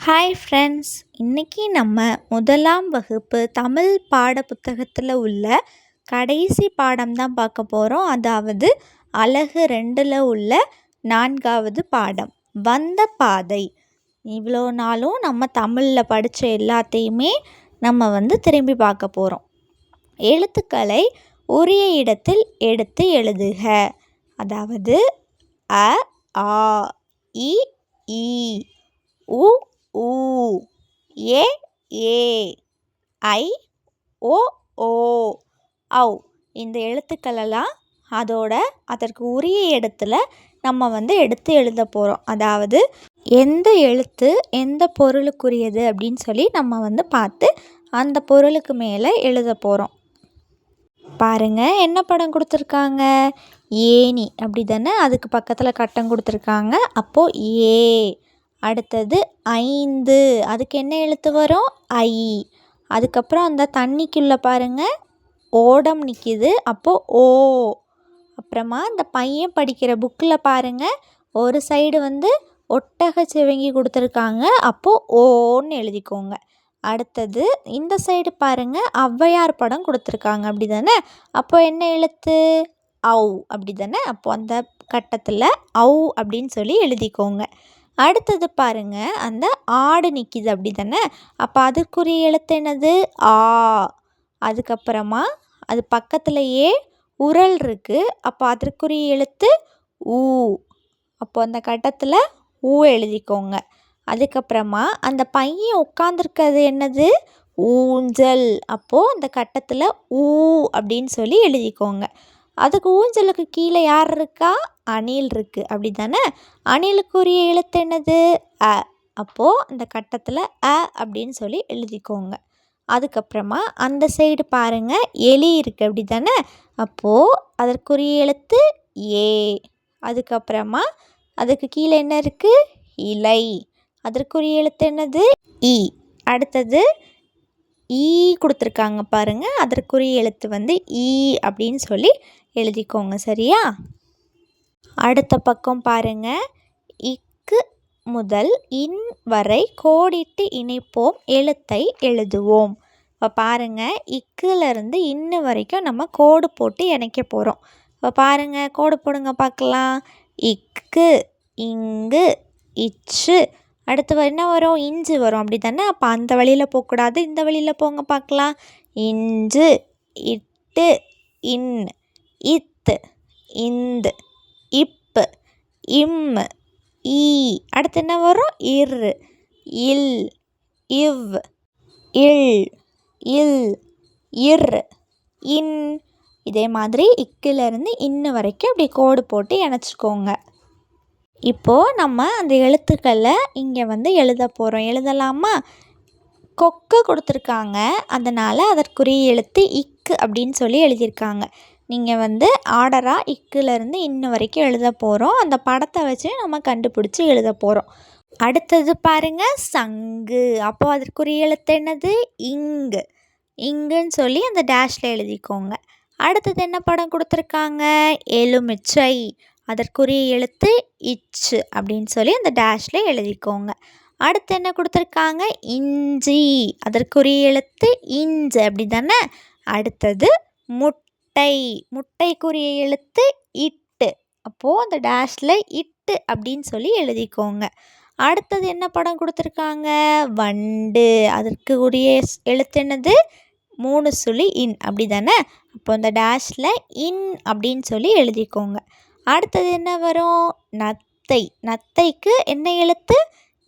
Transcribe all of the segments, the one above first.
Hi friends, இன்றைக்கி நம்ம முதலாம் வகுப்பு தமிழ் பாட புத்தகத்தில் உள்ள கடைசி பாடம் தான் பார்க்க போகிறோம். அதாவது அலகு 2ல் உள்ள 4வது பாடம் வந்த பாதை. இவ்வளோ நாளும் நம்ம தமிழில் படித்த எல்லாத்தையுமே நம்ம திரும்பி பார்க்க போகிறோம். எழுத்துக்களை உரிய இடத்தில் எடுத்து எழுதுக. அதாவது அ, ஆ, இ, ஈ, உ, ஊ, ஏ, ஏ, ஐ, ஓ, ஓ, ஔ. இந்த எழுத்துக்களெல்லாம் அதற்கு உரிய இடத்துல நம்ம எடுத்து எழுத போகிறோம். அதாவது எந்த எழுத்து எந்த பொருளுக்குரியது அப்படின்னு சொல்லி நம்ம பார்த்து அந்த பொருளுக்கு மேலே எழுத போகிறோம். பாருங்கள், என்ன படம் கொடுத்துருக்காங்க? ஏணி அப்படி தானே? அதுக்கு பக்கத்தில் கட்டம் கொடுத்துருக்காங்க. அப்போது ஏ. அடுத்தது 5, அதுக்கு என்ன எழுத்து வரும்? ஐ. அதுக்கப்புறம் அந்த தண்ணிக்குள்ளே பாருங்கள் ஓடம் நிற்கிது, அப்போது ஓ. அப்புறமா இந்த பையன் படிக்கிற புக்கில் பாருங்கள் ஒரு சைடு ஒட்டக சிவங்கி கொடுத்துருக்காங்க, அப்போது ஓன்னு எழுதிக்கோங்க. அடுத்தது இந்த சைடு பாருங்கள் ஔவையார் படம் கொடுத்துருக்காங்க, அப்படி தானே? அப்போ என்ன எழுத்து? ஔ, அப்படி தானே? அப்போ அந்த கட்டத்தில் ஔ அப்படின்னு சொல்லி எழுதிக்கோங்க. அடுத்தது பாருங்கள், அந்த ஆடு நிற்கிது, அப்படி தானே? அப்போ அதுக்குரிய எழுத்து என்னது? ஆ. அதுக்கப்புறமா அது பக்கத்துலேயே உரல் இருக்குது, அப்போ அதற்குரிய எழுத்து ஊ. அப்போ அந்த கட்டத்தில் ஊ எழுதிக்கோங்க. அதுக்கப்புறமா அந்த பையன் உட்காந்துருக்கிறது என்னது? ஊஞ்சல். அப்போது அந்த கட்டத்தில் ஊ அப்படின்னு சொல்லி எழுதிக்கோங்க. அதுக்கு ஊஞ்சலுக்கு கீழே யார் இருக்கா? அணில் இருக்குது, அப்படி தானே? அணிலுக்குரிய எழுத்து என்னது? அ. அப்போது அந்த கட்டத்தில் அ அப்படின்னு சொல்லி எழுதிக்கோங்க. அதுக்கப்புறமா அந்த சைடு பாருங்கள் எலி இருக்குது, அப்படி தானே? அப்போது அதற்குரிய எழுத்து ஏ. அதுக்கப்புறமா அதுக்கு கீழே என்ன இருக்குது? இலை. அதற்குரிய எழுத்து என்னது? இ. அடுத்தது ஈ கொடுத்துருக்காங்க பாருங்கள், அதற்குரிய எழுத்து ஈ அப்படின்னு சொல்லி எழுதிக்கோங்க. சரியா? அடுத்த பக்கம் பாருங்கள், இக்கு முதல் இன் வரை கோடிட்டு இணைப்போம், எழுத்தை எழுதுவோம். இப்போ பாருங்கள், இக்குலேருந்து இன்னு வரைக்கும் நம்ம கோடு போட்டு இணைக்க போகிறோம். இப்போ பாருங்கள், கோடு போடுங்க பார்க்கலாம். இக்கு, இங்கு, இச்சு. அடுத்து என்ன வரும்? இஞ்சு வரும், அப்படி தானே? அப்போ அந்த வழியில் போகக்கூடாது, இந்த வழியில் போங்க பார்க்கலாம். இஞ்சு, இட்டு, இன், இத்து, இந்து, இப்பு, இம், ஈ. அடுத்து என்ன வரும்? இர், இல், இவ், இல், இல், இர், இன். இதே மாதிரி இக்கிலேருந்து இன்னு வரைக்கும் இப்படி கோடு போட்டு இணைச்சிக்கோங்க. இப்போது நம்ம அந்த எழுத்துக்களை இங்கே எழுத போகிறோம். எழுதலாமா? கொக்கு கொடுத்துருக்காங்க, அதனால் அதற்குரிய எழுத்து இக்கு அப்படின்னு சொல்லி எழுதியிருக்காங்க. நீங்கள் ஆர்டராக இக்குலேருந்து இன்ன வரைக்கும் எழுத போகிறோம். அந்த படத்தை வச்சு நம்ம கண்டுபிடிச்சி எழுத போகிறோம். அடுத்தது பாருங்கள், சங்கு. அப்போது அதற்குரிய எழுத்து என்னது? இங்கு. இங்குன்னு சொல்லி அந்த டேஷில் எழுதிக்கோங்க. அடுத்தது என்ன படம் கொடுத்துருக்காங்க? எலுமிச்சை. அதற்குரிய எழுத்து இச்சு அப்படின்னு சொல்லி அந்த டேஷில் எழுதிக்கோங்க. அடுத்து என்ன கொடுத்துருக்காங்க? இஞ்சி. அதற்குரிய எழுத்து இஞ்சு, அப்படி தானே? அடுத்தது முட்டை. முட்டைக்குரிய எழுத்து இட்டு. அப்போது அந்த டேஷில் இட்டு அப்படின்னு சொல்லி எழுதிக்கோங்க. அடுத்தது என்ன படம் கொடுத்துருக்காங்க? வண்டு. அதற்கு உரிய எழுத்து என்னது? 3 சுழி இன், அப்படி தானே? அப்போ அந்த டேஷில் இன் அப்படின்னு சொல்லி எழுதிக்கோங்க. அடுத்தது என்ன வரும்? நத்தை. நத்தைக்கு என்ன எழுத்து?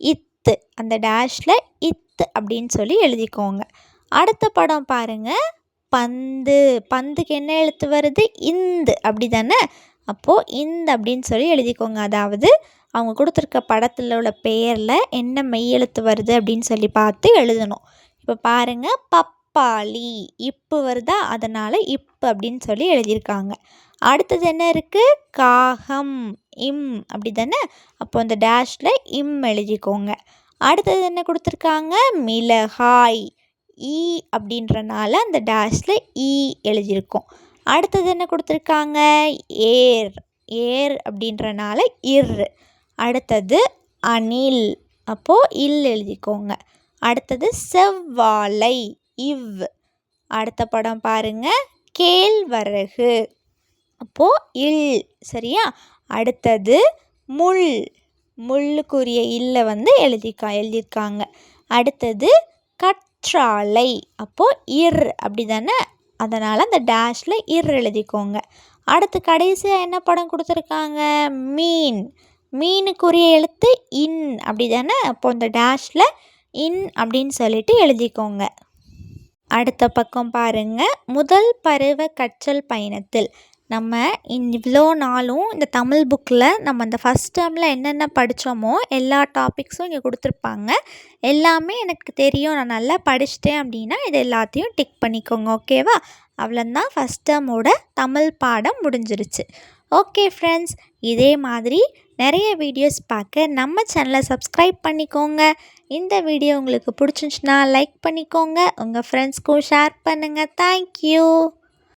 இத்து. அந்த டேஷில் இத்து அப்படின்னு சொல்லி எழுதிக்கோங்க. அடுத்த படம் பாருங்கள், பந்து. பந்துக்கு என்ன எழுத்து வருது? இந்து, அப்படி தானே? அப்போது இந்த அப்படின்னு சொல்லி எழுதிக்கோங்க. அதாவது அவங்க கொடுத்துருக்க படத்தில் உள்ள பெயரில் என்ன மெய் எழுத்து வருது அப்படின்னு சொல்லி பார்த்து எழுதணும். இப்போ பாருங்கள், பப்பாளி. இப்பு வருதா? அதனால் இப்பு அப்படின்னு சொல்லி எழுதியிருக்காங்க. அடுத்தது என்ன இருக்குது? காகம். இம், அப்படி தானே? அப்போ அந்த டேஷில் இம் எழுதிக்கோங்க. அடுத்தது என்ன கொடுத்துருக்காங்க? மிளகாய். ஈ அப்படின்றனால அந்த டேஷில் ஈ எழுதியிருக்கோம். அடுத்தது என்ன கொடுத்துருக்காங்க? ஏர். ஏர் அப்படின்றனால இர். அடுத்தது அணில். அப்போது இல் எழுதிக்கோங்க. அடுத்தது செவ்வாழை இவ். அடுத்த படம் பாருங்கள், கேழ்வரகு அப்போது இல். சரியா? அடுத்தது முள், முள்ளுக்குரிய இல்லை வந்து எழுதியிருக்காங்க. அடுத்தது கற்றாழை அப்போது இர் அப்படி தானே, அதனால் அந்த டேஷில் இர் எழுதிக்கோங்க. அடுத்து கடைசியாக என்ன படம் கொடுத்துருக்காங்க? மீன், மீனுக்குரிய எழுத்து இன் அப்படி தானே, அப்போது இந்த டேஷில் இன் அப்படின்னு சொல்லிட்டு எழுதிக்கோங்க. அடுத்த பக்கம் பாருங்கள், முதல் பருவ கற்றல் பயணத்தில். நம்ம இவ்வளோ நாளும் இந்த தமிழ் புக்கில் நம்ம அந்த ஃபஸ்ட் டேர்மில் என்னென்ன படித்தோமோ எல்லா டாபிக்ஸும் இங்கே கொடுத்துருப்பாங்க. எல்லாமே எனக்கு தெரியும், நான் நல்லா படிச்சிட்டேன் அப்படின்னா இது எல்லாத்தையும் டிக் பண்ணிக்கோங்க. ஓகேவா? அவ்வளோதான், ஃபஸ்ட் டேர்மோட தமிழ் பாடம் முடிஞ்சிருச்சு. ஓகே ஃப்ரெண்ட்ஸ், இதே மாதிரி நிறைய வீடியோஸ் பார்க்க நம்ம சேனலை சப்ஸ்கிரைப் பண்ணிக்கோங்க. இந்த வீடியோ உங்களுக்கு பிடிச்சிருந்துச்சுன்னா லைக் பண்ணிக்கோங்க, உங்கள் ஃப்ரெண்ட்ஸ்க்கும் ஷேர் பண்ணுங்கள். தேங்க்யூ.